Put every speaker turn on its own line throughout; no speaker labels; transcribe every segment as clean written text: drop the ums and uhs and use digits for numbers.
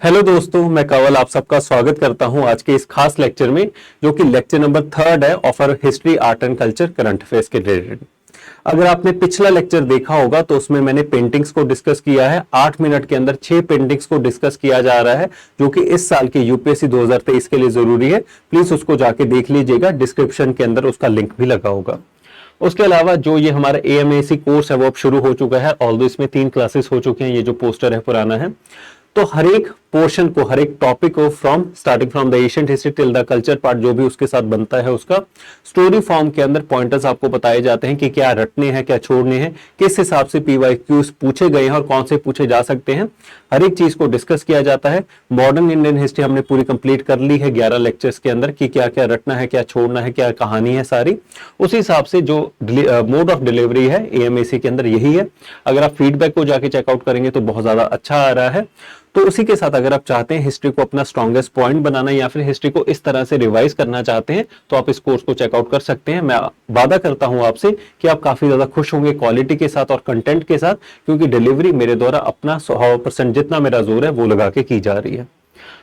Hello दोस्तों, मैं कंवल आप सबका स्वागत करता हूं आज के इस खास लेक्चर में, जो कि लेक्चर नंबर 3 है of our history art and culture current affairs के रिलेटेड। अगर आपने पिछला लेक्चर देखा होगा तो उसमें मैंने पेंटिंग्स को डिस्कस किया है। 8 मिनट के अंदर 6 पेंटिंग्स को डिस्कस किया जा रहा है, जो कि इस साल के यूपीएससी 2023 के लिए जरूरी है। प्लीज उसको जाके देख लीजिएगा, डिस्क्रिप्शन के अंदर उसका लिंक भी लगा होगा। उसके अलावा जो ये हमारा एएमएसी कोर्स है वो अब शुरू हो चुका है। ऑल्दो इसमें 3 क्लासेस हो चुके हैं, ये जो पोस्टर है पुराना है। तो हर एक पोर्शन को, हर एक टॉपिक को starting from the ancient history till the culture part जो भी उसके साथ बनता है, उसका स्टोरी फॉर्म के अंदर पॉइंटर्स आपको बताए जाते हैं कि क्या रटने हैं, क्या छोड़ने हैं, किस हिसाब से पीवाईक्यूज पूछे गए हैं और कौन से पूछे जा सकते हैं। हर एक चीज को डिस्कस किया जाता है। मॉडर्न इंडियन हिस्ट्री हमने पूरी कंप्लीट कर ली है 11 लेक्चर्स के अंदर, कि क्या क्या रटना है, क्या छोड़ना है, क्या कहानी है सारी। उसी हिसाब से जो मोड ऑफ डिलीवरी है एएमएसी के अंदर यही है। अगर आप फीडबैक को जाके चेकआउट करेंगे तो बहुत ज्यादा अच्छा आ रहा है। तो उसी के साथ अगर आप चाहते हैं हिस्ट्री को अपना स्ट्रॉन्गेस्ट पॉइंट बनाना या फिर हिस्ट्री को इस तरह से रिवाइज करना चाहते हैं, तो आप इस कोर्स को चेकआउट कर सकते हैं। मैं वादा करता हूं आपसे कि आप काफी ज्यादा खुश होंगे क्वालिटी के साथ और कंटेंट के साथ, क्योंकि डिलीवरी मेरे द्वारा अपना 100% जितना मेरा जोर है वो लगा के की जा रही है।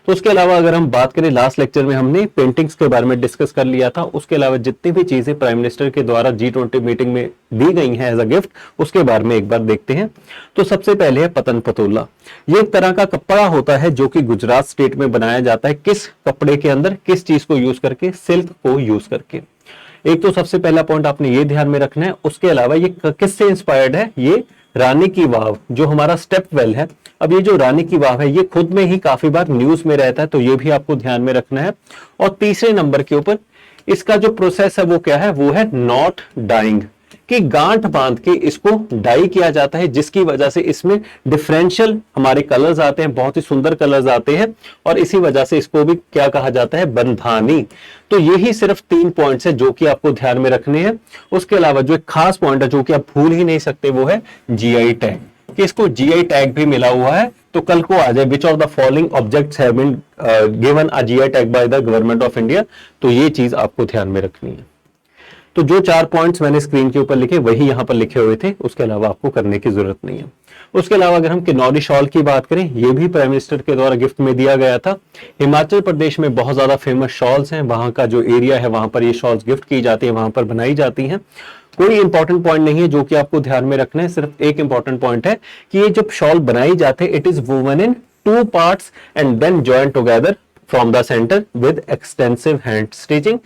तो उसके अलावा अगर हम बात करें, लास्ट लेक्चर में हमने पेंटिंग्स के बारे में डिस्कस कर लिया था। उसके अलावा जितनी भी चीजें प्राइम मिनिस्टर के द्वारा G20 मीटिंग में दी गई हैं एज अ गिफ्ट, उसके बारे में एक बार देखते हैं। तो सबसे पहले है पतन पतोला। ये एक तरह का कपड़ा होता है जो कि गुजरात स्टेट में बनाया जाता है। किस कपड़े के अंदर, किस चीज को यूज करके? सिल्क को यूज करके। एक तो सबसे पहला पॉइंट आपने ये ध्यान में रखना है। उसके अलावा ये किससे इंस्पायर्ड है? ये रानी की वाव, जो हमारा स्टेप वेल है। अब ये जो रानी की वाव है ये खुद में ही काफी बार न्यूज में रहता है, तो ये भी आपको ध्यान में रखना है। और तीसरे नंबर के ऊपर इसका जो प्रोसेस है वो क्या है? वो है नॉट डाइंग, कि गांठ बांध के इसको डाई किया जाता है, जिसकी वजह से इसमें डिफरेंशियल हमारे कलर्स आते हैं, बहुत ही सुंदर कलर्स आते हैं। और इसी वजह से इसको भी क्या कहा जाता है? बंधानी। तो यही सिर्फ 3 पॉइंट्स है जो कि आपको ध्यान में रखने हैं। उसके अलावा जो एक खास पॉइंट है जो कि आप भूल ही नहीं सकते, वो है जीआई टैग, कि इसको जीआई टैग भी मिला हुआ है। तो कल को आ जाए which of the following objects have been given a GI tag by the government of India, तो ये चीज आपको ध्यान में रखनी है। तो जो 4 पॉइंट्स मैंने स्क्रीन के ऊपर लिखे वही यहां पर लिखे हुए थे, उसके अलावा आपको करने की जरूरत नहीं है। उसके अलावा अगर हम किन्नौरी शॉल की बात करें, ये भी प्राइम मिनिस्टर के द्वारा गिफ्ट में दिया गया था। हिमाचल प्रदेश में बहुत ज्यादा फेमस शॉल्स हैं, वहां का जो एरिया है वहां पर ये शॉल्स गिफ्ट की जाती है, वहां पर बनाई जाती हैं। कोई इंपॉर्टेंट पॉइंट नहीं है जो कि आपको ध्यान में रखना है, सिर्फ एक इंपॉर्टेंट पॉइंट है कि ये जब शॉल बनाई जाते हैं, it is woven in 2 parts and then join together from the centre with extensive hand stitching.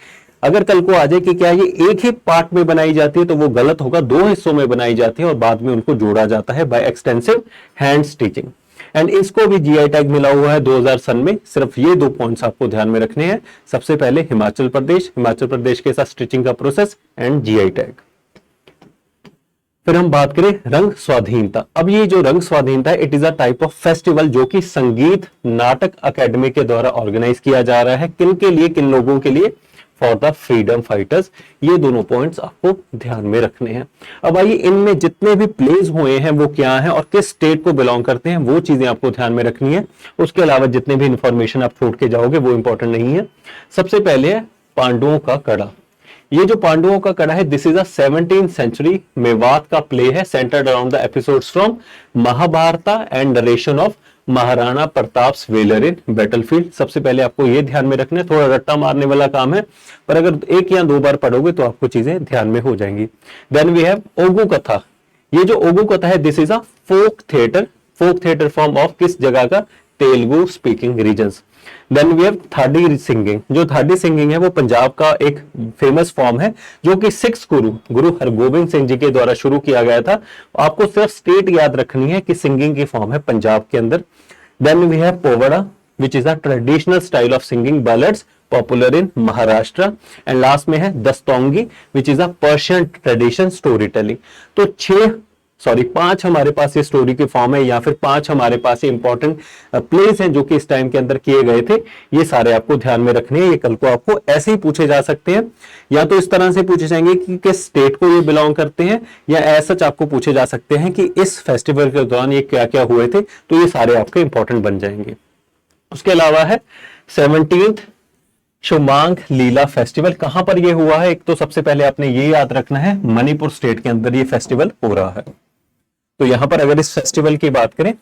अगर कल को आ जाए कि क्या ये एक ही पार्ट में बनाई जाती है, तो वो गलत होगा। 2 हिस्सों में बनाई जाती है और बाद में उनको जोड़ा जाता है by extensive hand stitching. And इसको भी जीआई टैग मिला हुआ है 2000 सन में। सिर्फ ये 2 पॉइंट्स आपको ध्यान में रखने हैं। सबसे पहले हिमाचल प्रदेश के साथ स्टिचिंग का प्रोसेस एंड जीआई टैग। फिर हम बात करें रंग स्वाधीनता। अब ये जो रंग स्वाधीनता है, it is a type of festival जो कि संगीत नाटक अकेडमी के द्वारा ऑर्गेनाइज किया जा रहा है। किन के लिए? किन लोगों के लिए? For the freedom fighters. ये दोनों पॉइंट्स आपको ध्यान में रखने हैं। अब आइए, इनमें जितने भी प्लेज हुए हैं वो क्या हैं और किस स्टेट को बिलोंग करते हैं, वो चीजें आपको ध्यान में रखनी है। उसके अलावा जितने भी इंफॉर्मेशन आप छोड़ के जाओगे वो इंपॉर्टेंट नहीं है। सबसे पहले है पांडवों का कड़ा। ये जो पांडवों का कड़ा है, this is a 17th century Mewat का प्ले है, centered around the episodes from Mahabharata and narration of Maharana Pratap's valour in battlefield. सबसे पहले आपको यह ध्यान में रखना है, थोड़ा रट्टा मारने वाला काम है, पर अगर 1 या 2 बार पढ़ोगे तो आपको चीजें ध्यान में हो जाएंगी। देन वी हैव ओगू कथा। ये जो ओगू कथा है, this is a folk theatre form of किस जगह का? Telugu speaking regions. Then we have Dhadi singing. जो थाडी सिंगिंग है वो पंजाब का एक फेमस फॉर्म है, जो कि 6th गुरु हरगोबिंद सिंह जी के द्वारा शुरू किया गया था। आपको सिर्फ स्टेट याद रखनी है कि सिंगिंग की फॉर्म है पंजाब के अंदर। Then we have Powada, which is a traditional style of singing ballads popular in Maharashtra. And last में है Dastangoi, which is a Persian tradition story telling. तो 5 हमारे पास ये स्टोरी की फॉर्म है, या फिर 5 हमारे पास ये इंपॉर्टेंट प्लेस हैं जो कि इस टाइम के अंदर किए गए थे। ये सारे आपको ध्यान में रखने हैं। ये कल को आपको ऐसे ही पूछे जा सकते हैं, या तो इस तरह से पूछे जाएंगे कि किस स्टेट को ये बिलोंग करते हैं, या ऐसा आपको पूछे जा सकते हैं कि इस फेस्टिवल के दौरान ये क्या क्या हुए थे। तो ये सारे आपके इंपॉर्टेंट बन जाएंगे। उसके अलावा है 17th शुमांग लीला फेस्टिवल। कहां पर ये हुआ है? एक तो सबसे पहले आपने ये याद रखना है, मणिपुर स्टेट के अंदर ये फेस्टिवल हो रहा है। तो यहां पर अगर इस फेस्टिवल की बात करें,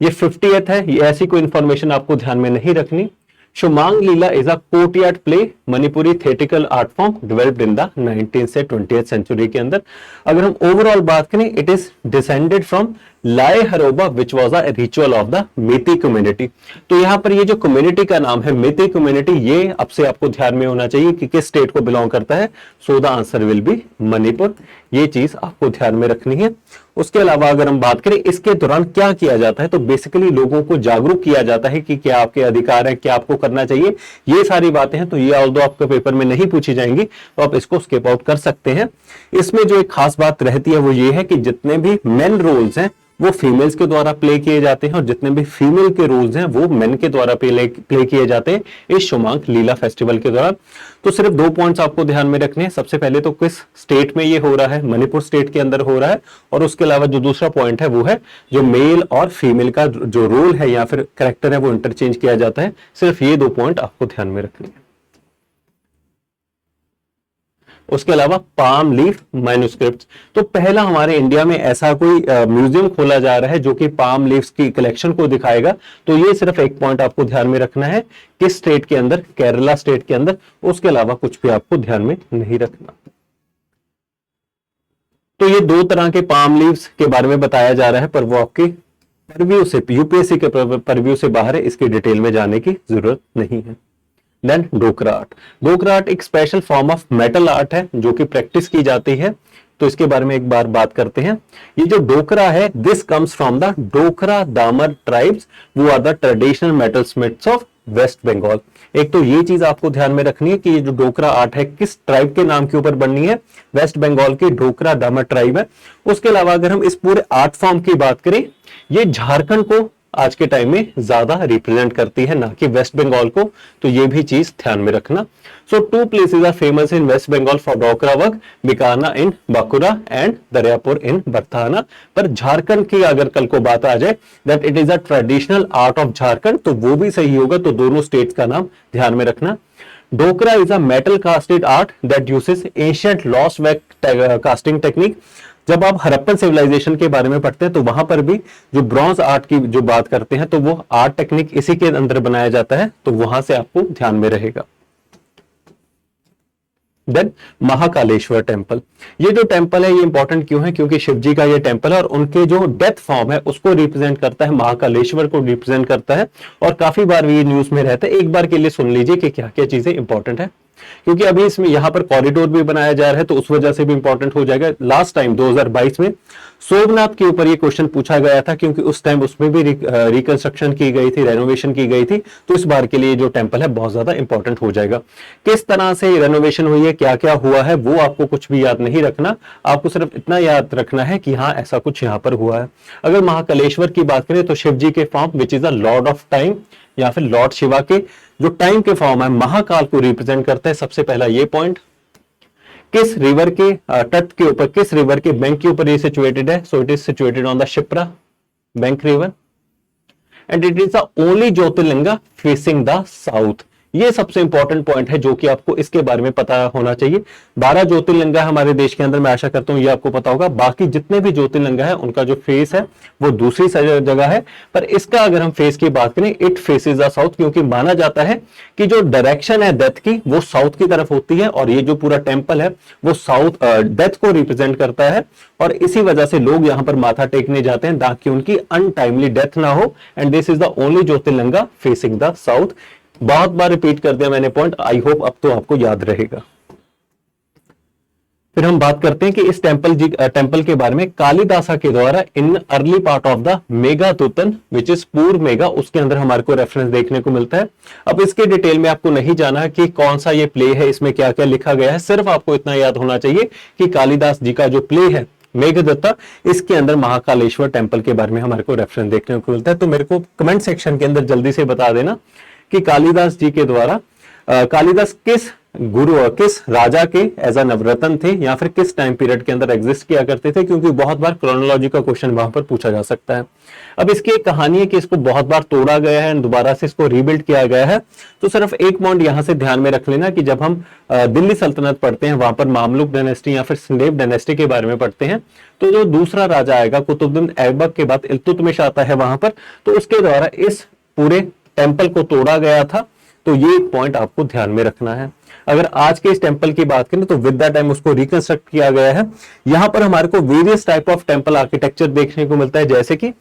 ये 50th है, ये ऐसी कोई इंफॉर्मेशन आपको ध्यान में नहीं रखनी। Shumang Leela is a courtyard play, Manipuri theatrical art form developed in the 19th से 20th सेंचुरी के अंदर। अगर हम ओवरऑल बात करें, इट इज डिसेंडेड फ्रॉम लाए हरोबा which was a ritual of the Meitei community. तो यहाँ पर ये जो कम्युनिटी का नाम है मेती कम्युनिटी, ये अब से आपको ध्यान में होना चाहिए कि किस स्टेट को बिलोंग करता है। So the answer will be Manipur. ये चीज आपको ध्यान में रखनी है। उसके अलावा अगर हम बात करें इसके दौरान क्या किया जाता है, तो बेसिकली लोगों को जागरूक किया जाता है कि क्या आपके अधिकार है, क्या आपको करना चाहिए, ये सारी बातें हैं। तो ये ऑल्दो आपके पेपर में नहीं पूछी जाएंगी तो आप इसको स्किप आउट कर सकते हैं। इसमें जो एक खास बात रहती है वो ये है कि जितने भी मेन रोल्स हैं वो फीमेल्स के द्वारा प्ले किए जाते हैं और जितने भी फीमेल के रोल्स हैं वो मेन के द्वारा प्ले किए जाते हैं इस शुमांग लीला फेस्टिवल के दौरान। तो सिर्फ 2 पॉइंट्स आपको ध्यान में रखने हैं। सबसे पहले तो किस स्टेट में ये हो रहा है, मणिपुर स्टेट के अंदर हो रहा है, और उसके अलावा जो दूसरा पॉइंट है वो है जो मेल और फीमेल का जो रोल है या फिर कैरेक्टर है वो इंटरचेंज किया जाता है। सिर्फ ये 2 पॉइंट आपको ध्यान में रखने हैं। उसके अलावा पाम लीफ मैन्युस्क्रिप्ट, तो पहला हमारे इंडिया में ऐसा कोई म्यूजियम खोला जा रहा है जो कि पाम लीव्स की कलेक्शन को दिखाएगा। तो ये सिर्फ एक पॉइंट आपको ध्यान में रखना है, किस स्टेट के अंदर, केरला स्टेट के अंदर। उसके अलावा कुछ भी आपको ध्यान में नहीं रखना। तो ये 2 तरह के पाम लीव्स के बारे में बताया जा रहा है, पर वो आपके परव्यू से, यूपीएससी के परव्यू से बाहर है, इसकी डिटेल में जाने की जरूरत नहीं है। देन डोकरा आर्ट, डोकरा आर्ट एक special form of metal art है जो कि प्रैक्टिस की जाती है। तो इसके बारे में एक बार बात करते हैं। ये जो डोकरा है, this comes from the Dokra Damar tribes, वो are the traditional metal smiths of West Bengal. एक तो ये चीज आपको ध्यान में रखनी है कि ये जो डोकरा आर्ट है किस ट्राइब के नाम के ऊपर बननी है, वेस्ट बंगाल की डोकरा दामर ट्राइब है। उसके अलावा अगर हम इस पूरे आर्ट फॉर्म की बात करें, ये झारखंड को आज के टाइम में ज्यादा रिप्रेजेंट करती है, ना कि वेस्ट बंगाल को। तो ये भी चीज ध्यान में रखना। So 2 places are famous in West Bengal for Dokra work, Bikana in Bankura and Dariyapur in Bardhaman. पर झारखंड की अगर कल को बात आ जाए that it is a traditional art of Jharkhand, तो वो भी सही होगा। तो दोनों स्टेट्स का नाम ध्यान में रखना। Dokra is a metal casted art that uses ancient lost wax casting technique. जब आप हड़प्पन सिविलाइजेशन के बारे में पढ़ते हैं तो वहां पर भी जो ब्रॉन्ज आर्ट की जो बात करते हैं तो वो आर्ट टेक्निक इसी के अंदर बनाया जाता है। तो वहां से आपको ध्यान में रहेगा। देन महाकालेश्वर टेम्पल, ये जो टेम्पल है ये इंपॉर्टेंट क्यों है, क्योंकि शिव जी का ये टेम्पल है और उनके जो डेथ फॉर्म है उसको रिप्रेजेंट करता है, महाकालेश्वर को रिप्रेजेंट करता है। और काफी बार ये न्यूज में रहता है। एक बार के लिए सुन लीजिए कि क्या क्या चीजें इंपॉर्टेंट है, क्योंकि अभी इसमें यहां पर कॉरिडोर भी बनाया जा रहा है तो उस वजह से भी इंपॉर्टेंट हो जाएगा। लास्ट टाइम 2022 में सोमनाथ के ऊपर ये क्वेश्चन पूछा गया था, क्योंकि उस टाइम उसमें भी रिकंस्ट्रक्शन की गई थी, रेनोवेशन की गई थी। तो इस बार के लिए जो टेम्पल है बहुत ज्यादा इंपॉर्टेंट हो जाएगा। किस तरह से रेनोवेशन हुई है, क्या क्या हुआ है, वो आपको कुछ भी याद नहीं रखना। आपको सिर्फ इतना याद रखना है कि हाँ ऐसा कुछ यहाँ पर हुआ है। अगर महाकालेश्वर की बात करें तो शिव जी के form which is a Lord of time या फिर लॉर्ड शिवा के जो टाइम के फॉर्म है, महाकाल को रिप्रेजेंट करता है। सबसे पहला ये पॉइंट, किस रिवर के तट के ऊपर, किस रिवर के बैंक के ऊपर ये सिचुएटेड है। So it is situated on the Shipra bank river and it is the only jyotirlinga facing the south. ये सबसे इंपॉर्टेंट पॉइंट है जो कि आपको इसके बारे में पता होना चाहिए। 12 ज्योतिर्लिंगा हमारे देश के अंदर, मैं आशा करता हूं ये आपको पता होगा। बाकी जितने भी ज्योतिर्लिंगा है उनका जो फेस है वो दूसरी जगह है, पर इसका अगर हम फेस की बात करें, इट फेसेस द साउथ, क्योंकि माना जाता है कि जो डायरेक्शन है डेथ की वो साउथ की तरफ होती है। और ये जो पूरा टेम्पल है वो साउथ डेथ को रिप्रेजेंट करता है और इसी वजह से लोग यहां पर माथा टेकने जाते हैं ताकि उनकी अनटाइमली डेथ ना हो। And this is the only jyotirlinga facing the south. बहुत बार रिपीट कर दिया मैंने पॉइंट, आई होप अब तो आपको याद रहेगा। फिर हम बात करते हैं कि इस टेम्पल के बारे में कालिदासा के द्वारा in early part of the Meghadutam which is Purva Megha, उसके अंदर हमारे को रेफरेंस देखने को मिलता है। अब इसके डिटेल में आपको नहीं जाना है कि कौन सा ये प्ले है, इसमें क्या क्या लिखा गया है। सिर्फ आपको इतना याद होना चाहिए कि कालिदास जी का जो प्ले है मेघदत्ता, इसके अंदर महाकालेश्वर टेम्पल के बारे में हमारे को रेफरेंस देखने को मिलता है। तो मेरे को कमेंट सेक्शन के अंदर जल्दी से बता देना कि कालिदास जी के द्वारा कालिदास किस गुरु किस राजा के एज अ नवरत्न थे या फिर किस टाइम पीरियड के अंदर एग्जिस्ट किया करते थे, क्योंकि बहुत बार क्रोनोलॉजी का क्वेश्चन वहां पर पूछा जा सकता है। अब इसकी एक कहानी है कि इसको बहुत बार तोड़ा गया है, दोबारा से इसको रीबिल्ड किया गया है। तो सिर्फ एक पॉइंट यहां से ध्यान में रख लेना कि जब हम दिल्ली सल्तनत पढ़ते हैं, वहां पर मामलुक डायनेस्टी या फिर सिंधेव डायनेस्टी के बारे में पढ़ते हैं, तो जो दूसरा राजा आएगा कुतुबुद्दीन ऐबक के बाद इल्तुतमिश आता है वहां पर, तो उसके द्वारा इस पूरे टेम्पल को तोड़ा गया था। तो ये एक पॉइंट आपको ध्यान में रखना है। अगर आज के इस टेंपल की बात करें तो विद द टाइम उसको रिकंस्ट्रक्ट किया गया है। यहां पर हमारे को various type of temple architecture देखने को मिलता है, जैसे कि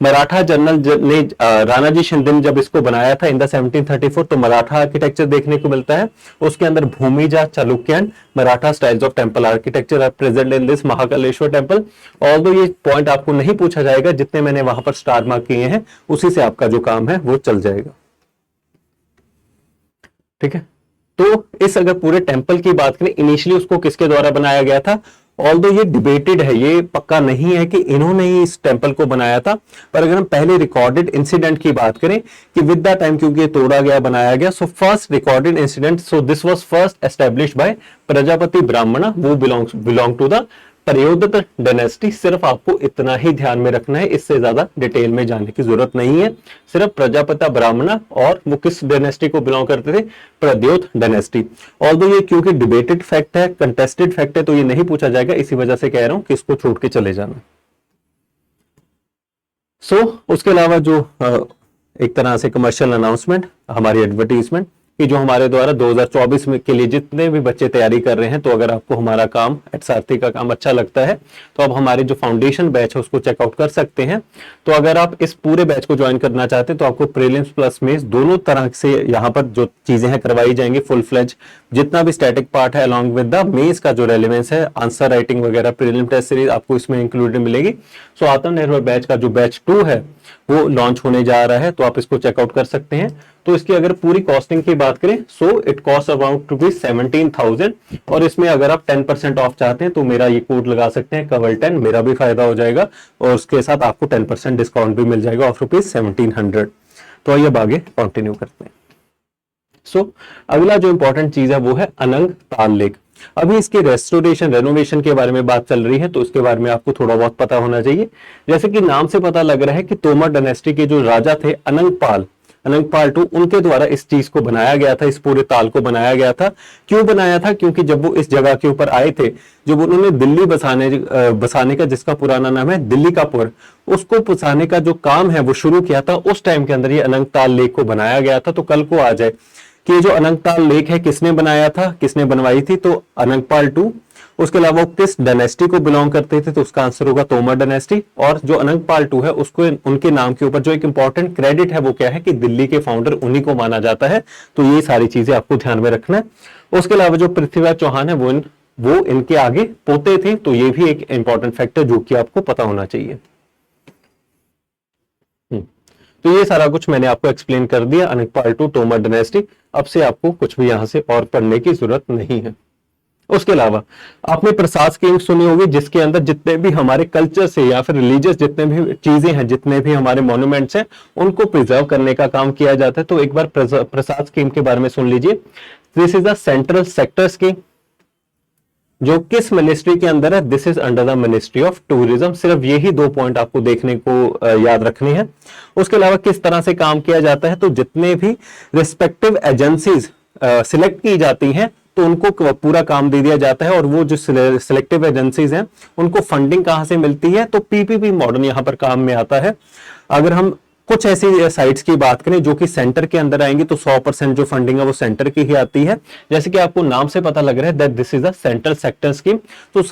मराठा जनरल ने राणाजी शिंदे ने जब इसको बनाया था इन द 1734, तो मराठा आर्किटेक्चर देखने को मिलता है। उसके अंदर Bhumija, Chalukyan, Maratha styles of temple architecture are present in this Mahakaleshwar temple. Although ये पॉइंट आपको नहीं पूछा जाएगा, जितने मैंने वहां पर स्टार मार्क किए हैं उसी से आपका जो काम है वो चल जाएगा। ठीक है, तो इस अगर पूरे टेंपल की बात करें, इनिशियली उसको किसके द्वारा बनाया गया था, ऑल्दो ये डिबेटेड है, ये पक्का नहीं है कि इन्होंने ही इस टेंपल को बनाया था। पर अगर हम पहले रिकॉर्डेड इंसिडेंट की बात करें कि विद द टाइम क्योंकि ये तोड़ा गया बनाया गया, so first recorded incident, so this was first established by Prajapati ब्राह्मणा, वो बिलोंग टू द प्रयोदत डायनेस्टी। सिर्फ आपको इतना ही ध्यान में रखना है, इससे ज्यादा डिटेल में जाने की जरूरत नहीं है। सिर्फ प्रजापति ब्राह्मणा, और वो किस डायनेस्टी को बिलोंग करते थे, प्रद्योत डायनेस्टी। ऑल्दो ये क्योंकि डिबेटेड फैक्ट है, कंटेस्टेड फैक्ट है, तो ये नहीं पूछा जाएगा, इसी वजह से कह रहा हूं कि इसको छोड़ के चले जाना। उसके अलावा जो एक तरह से कमर्शियल अनाउंसमेंट, हमारी एडवर्टीजमेंट कि जो हमारे द्वारा 2024 में के लिए जितने भी बच्चे तैयारी कर रहे हैं, तो अगर आपको हमारा काम सारथी का काम अच्छा लगता है तो आप हमारे जो फाउंडेशन बैच है उसको चेकआउट कर सकते हैं। तो अगर आप इस पूरे बैच को ज्वाइन करना चाहते हैं तो आपको प्रीलिम्स प्लस मेंस दोनों तरह से यहाँ पर जो चीजें हैं करवाई जाएंगी, फुल फ्लेज जितना भी स्टैटिक पार्ट है अलॉन्ग विद द मेंस का जो रेलेवेंस है, आंसर राइटिंग वगैरह, प्रीलिम टेस्ट सीरीज आपको इसमें इंक्लूडेड मिलेगी। सो आत्मनिर्भर बैच का जो बैच 2 है वो लॉन्च होने जा रहा है, तो आप इसको चेकआउट कर सकते हैं। तो इसकी अगर पूरी कॉस्टिंग की बात करें, सो इट कॉस्ट अबाउट ₹17,000, और इसमें अगर आप 10% ऑफ चाहते हैं तो मेरा ये कोड लगा सकते हैं कवल10, मेरा भी फायदा हो जाएगा और उसके साथ आपको 10% डिस्काउंट भी मिल जाएगा ऑफ ₹1700। तो आइए अब आगे कंटिन्यू करते हैं। अगला जो इंपॉर्टेंट चीज है वो है अनंग ताल लेक। अभी इसके रेस्टोरेशन रेनोवेशन के बारे में बात चल रही है, तो इसके बारे में आपको थोड़ा बहुत पता होना चाहिए। जैसे कि नाम से पता लग रहा है कि तोमर डायनेस्टी के जो राजा थे अनंगपाल II, उनके द्वारा इस चीज को बनाया गया था, इस पूरे ताल को बनाया गया था। क्यों बनाया था? क्योंकि जब वो इस जगह के ऊपर आए थे, जब उन्होंने दिल्ली बसाने का, जिसका पुराना नाम है दिल्ली का पुर, उसको बसाने का जो काम है वो शुरू किया था, उस टाइम के अंदर ये अनंगताल लेक को बनाया गया था। तो कल को आ जाए कि जो अनंगताल लेक है किसने बनाया था, किसने बनवाई थी, तो अनंगपाल II। उसके अलावा वो किस डायनेस्टी को बिलोंग करते थे, तो उसका आंसर होगा तोमर डायनेस्टी। और जो अनंगपाल II है उसको उनके नाम के ऊपर जो एक इंपॉर्टेंट क्रेडिट है वो क्या है कि दिल्ली के फाउंडर उन्हीं को माना जाता है। तो ये सारी चीजें आपको ध्यान में रखना है। उसके अलावा जो पृथ्वीराज चौहान है वो इनके आगे पोते थे, तो ये भी एक इंपॉर्टेंट फैक्टर जो कि आपको पता होना चाहिए। तो ये सारा कुछ मैंने आपको एक्सप्लेन कर दिया, अनंगपाल II, तोमर डायनेस्टी। अब से आपको कुछ भी यहां से और पढ़ने की जरूरत नहीं है। उसके अलावा आपने प्रसाद स्कीम सुनी होगी, जिसके अंदर जितने भी हमारे कल्चर से या फिर रिलीजियस जितने भी चीजें हैं, जितने भी हमारे मॉन्यूमेंट्स हैं, उनको प्रिजर्व करने का काम किया जाता है। तो एक बार प्रसाद स्कीम के बारे में सुन लीजिए। This is a central sector scheme, जो किस मिनिस्ट्री के अंदर है? This is under the ministry of tourism. सिर्फ यही 2 पॉइंट आपको देखने को याद रखने हैं। उसके अलावा किस तरह से काम किया जाता है, तो जितने भी रिस्पेक्टिव एजेंसीज सिलेक्ट की जाती हैं तो उनको पूरा काम दे दिया जाता है, और वो जो सिलेक्टिव एजेंसीज हैं उनको फंडिंग कहां से मिलती है, तो पीपीपी मॉडल यहां पर काम में आता है। अगर हम कुछ ऐसी साइट्स की बात करें जो कि सेंटर के अंदर आएंगी, तो 100% जो फंडिंग है वो सेंटर की ही आती है। जैसे कि आपको नाम से पता लग रहा है that this is a central sector scheme, तो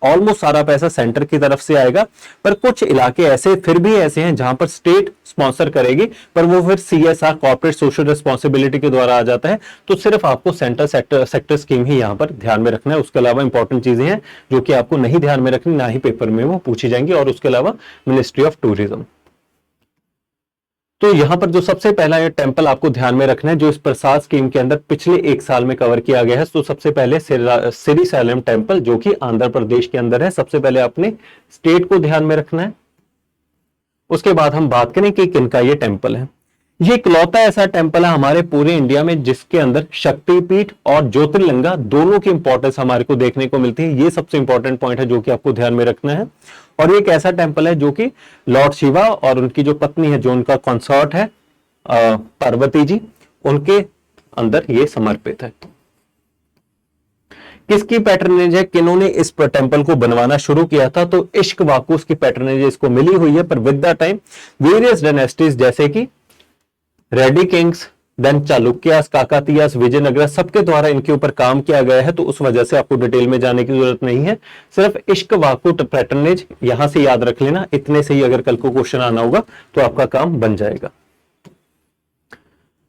ऑलमोस्ट सारा पैसा सेंटर की तरफ से आएगा। पर कुछ इलाके ऐसे फिर भी ऐसे हैं जहां पर स्टेट स्पॉन्सर करेगी, पर वो फिर CSR, कॉर्पोरेट सोशल रिस्पॉन्सिबिलिटी के द्वारा आ जाता है। तो सिर्फ आपको सेंट्रल सेक्टर स्कीम ही यहाँ पर ध्यान में रखना है। उसके अलावा इंपॉर्टेंट चीजें हैं जो कि आपको नहीं ध्यान में रखनी, ना ही पेपर में वो पूछी जाएंगी। और उसके अलावा मिनिस्ट्री ऑफ टूरिज्म। तो यहां पर जो सबसे पहला ये टेंपल आपको ध्यान में रखना है, जो इस प्रसाद स्कीम के अंदर पिछले 1 साल में कवर किया गया है, तो सबसे पहले श्रीशैलम टेंपल, जो कि आंध्र प्रदेश के अंदर है। सबसे पहले अपने स्टेट को ध्यान में रखना है। उसके बाद हम बात करें कि किनका ये टेंपल है। ये इकलौता ऐसा टेम्पल है हमारे पूरे इंडिया में जिसके अंदर शक्तिपीठ और ज्योतिर्लिंगा दोनों की इंपॉर्टेंस हमारे को देखने को मिलती है। ये सबसे इंपॉर्टेंट पॉइंट है जो कि आपको ध्यान में रखना है। और ये एक ऐसा टेम्पल है जो कि लॉर्ड शिवा और उनकी जो पत्नी है, जो उनका कंसॉर्ट है पार्वती जी, उनके अंदर ये समर्पित है। किसकी पैटर्नेज है, किन्होंने इस टेम्पल को बनवाना शुरू किया था, तो इश्कवाकुस की पैटर्नेज इसको मिली हुई है। पर with the time various dynasties जैसे कि रेडी किंग्स, देन चालुक्यास, काकातियास, विजयनगर, सबके द्वारा इनके ऊपर काम किया गया है। तो उस वजह से आपको डिटेल में जाने की जरूरत नहीं है, सिर्फ इश्कवाकु पैटर्नेज यहां से याद रख लेना। इतने से ही अगर कल को क्वेश्चन आना होगा तो आपका काम बन जाएगा।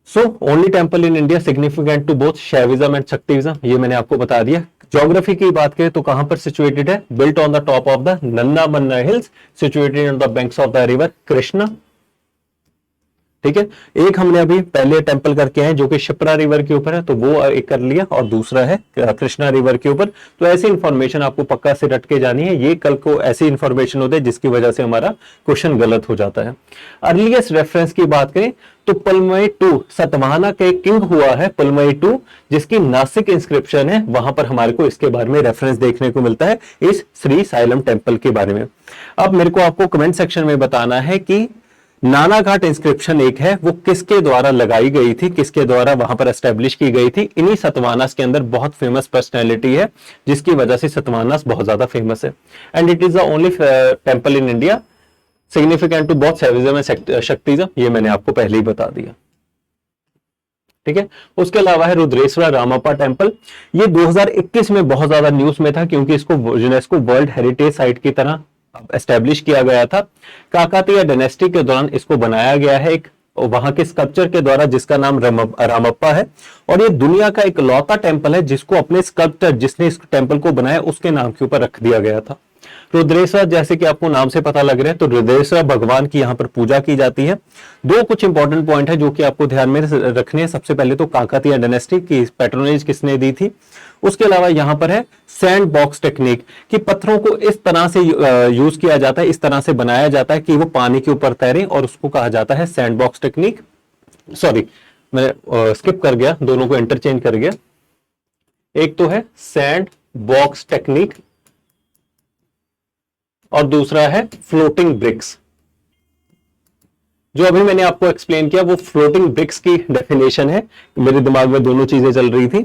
So only temple in India significant to both Shaivism and Shaktism, ये मैंने आपको बता दिया। ज्योग्राफी की बात करें तो कहां पर सिचुएटेड है, built on the top of the नन्ना मन्ना hills, situated on the banks of the river Krishna. ठीक है, एक हमने अभी पहले टेंपल करके आए जो कि शिप्रा रिवर के ऊपर है, तो वो एक कर लिया, और दूसरा है कृष्णा रिवर के ऊपर। तो ऐसी इंफॉर्मेशन आपको पक्का से रट के जानी है। ये कल को ऐसी इंफॉर्मेशन होती है जिसकी वजह से हमारा क्वेश्चन गलत हो जाता है। अर्लीस्ट रेफरेंस की बात करें तो पुलमई टू, सतवाहना के किंग हुआ है पुलमई टू, जिसकी नासिक इंस्क्रिप्शन है, वहां पर हमारे को इसके बारे में रेफरेंस देखने को मिलता है, इस श्री साइलम टेम्पल के बारे में। अब मेरे को आपको कमेंट सेक्शन में बताना है कि नानाघाट इंस्क्रिप्शन एक है, वो किसके द्वारा लगाई गई थी, किसके द्वारा वहां पर एस्टेब्लिश की गई थी। इन्हीं सतवाहनास के अंदर बहुत फेमस पर्सनैलिटी है जिसकी वजह से सतवाहनास बहुत ज्यादा फेमस है। And it is the only temple in India significant to both Shaivism and Shaktism, ये मैंने आपको पहले ही बता दिया। ठीक है, उसके अलावा है रुद्रेश्वर रामप्पा टेम्पल। ये 2021 में बहुत ज्यादा न्यूज में था क्योंकि इसको यूनेस्को वर्ल्ड हेरिटेज साइट की तरह एस्टेब्लिश किया गया था। काकातीय डायनेस्टी के दौरान इसको बनाया गया है एक वहां के स्कल्पचर के द्वारा जिसका नाम रामप्पा है। और ये दुनिया का एक लौता टेम्पल है जिसको अपने स्कल्पचर जिसने इस टेम्पल को बनाया उसके नाम के ऊपर रख दिया गया था। रुद्रेश्वर, जैसे कि आपको नाम से पता लग रहा है, तो रुद्रेश्वर भगवान की यहाँ पर पूजा की जाती है। दो कुछ इंपॉर्टेंट पॉइंट है जो कि आपको ध्यान में रखने हैं। सबसे पहले तो काकातीय डायनेस्टी की पैट्रोनेज किसने दी थी। उसके अलावा यहाँ पर है सैंड बॉक्स टेक्निक, कि पत्थरों को इस तरह से यूज किया जाता है, इस तरह से बनाया जाता है कि वो पानी के ऊपर तैरे, और उसको कहा जाता है सैंड बॉक्स टेक्निक। सॉरी, मैं स्किप कर गया, दोनों को इंटरचेंज कर गया। एक तो है सैंड बॉक्स टेक्निक और दूसरा है फ्लोटिंग ब्रिक्स। जो अभी मैंने आपको एक्सप्लेन किया वो फ्लोटिंग ब्रिक्स की डेफिनेशन है। मेरे दिमाग में दोनों चीजें चल रही थी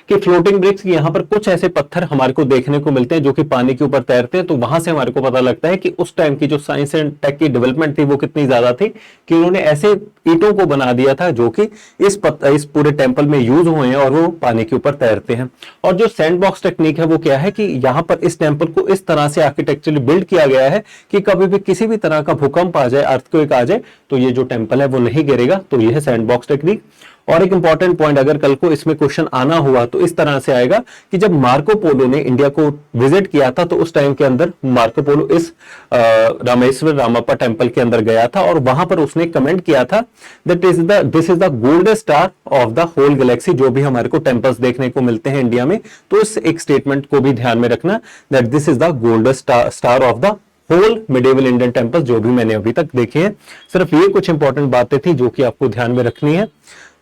कि फ्लोटिंग ब्रिक्स यहाँ पर कुछ ऐसे पत्थर हमारे को देखने को मिलते हैं जो कि पानी के ऊपर तैरते हैं। तो वहां से हमारे को पता लगता है कि उस टाइम की जो साइंस एंड टेक की डेवलपमेंट थी वो कितनी ज्यादा थी कि उन्होंने ऐसे ईंटों को बना दिया था जो कि इस पूरे टेम्पल में यूज हुए हैं और वो पानी के ऊपर तैरते हैं। और जो सैंडबॉक्स टेक्निक है वो क्या है कि यहाँ पर इस टेम्पल को इस तरह से आर्किटेक्चरली बिल्ड किया गया है कि कभी भी किसी भी तरह का भूकंप आ जाए, अर्थक्वेक आ जाए, तो ये जो टेम्पल है वो नहीं गिरेगा। तो ये है सैंडबॉक्स टेक्निक। और एक इंपॉर्टेंट पॉइंट, अगर कल को इसमें क्वेश्चन आना हुआ तो इस तरह से आएगा कि जब मार्को पोलो ने इंडिया को विजिट किया था तो उस टाइम के अंदर मार्को पोलो इस रामेश्वर रामप्पा टेम्पल के अंदर गया था और वहां पर उसने कमेंट किया था that is this is the golden star of the whole galaxy. जो भी हमारे को टेम्पल्स देखने को मिलते हैं इंडिया में, तो इस एक स्टेटमेंट को भी ध्यान में रखना that this is the golden star of the whole medieval Indian temple जो भी मैंने अभी तक देखे हैं। सिर्फ ये कुछ इंपॉर्टेंट बातें थी जो कि आपको ध्यान में रखनी है।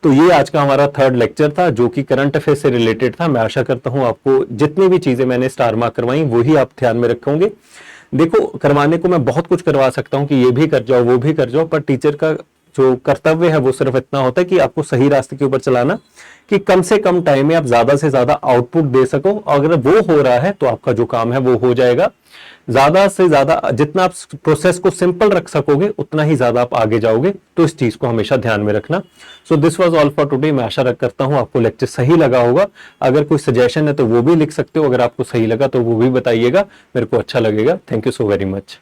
तो ये आज का हमारा थर्ड लेक्चर था जो कि करंट अफेयर से रिलेटेड था। मैं आशा करता हूं आपको जितनी भी चीजें मैंने स्टार मार्क करवाई वही आप ध्यान में रखोगे। देखो, करवाने को मैं बहुत कुछ करवा सकता हूं कि ये भी कर जाओ वो भी कर जाओ, पर टीचर का जो कर्तव्य है वो सिर्फ इतना होता है कि आपको सही रास्ते के ऊपर चलाना, कि कम से कम टाइम में आप ज्यादा से ज्यादा आउटपुट दे सको। अगर वो हो रहा है तो आपका जो काम है वो हो जाएगा। ज्यादा से ज्यादा जितना आप प्रोसेस को सिंपल रख सकोगे उतना ही ज्यादा आप आगे जाओगे। तो इस चीज को हमेशा ध्यान में रखना। So this was all for today. मैं आशा करता हूं आपको लेक्चर सही लगा होगा। अगर कोई सजेशन है तो वो भी लिख सकते हो, अगर आपको सही लगा तो वो भी बताइएगा, मेरे को अच्छा लगेगा। Thank you so very much.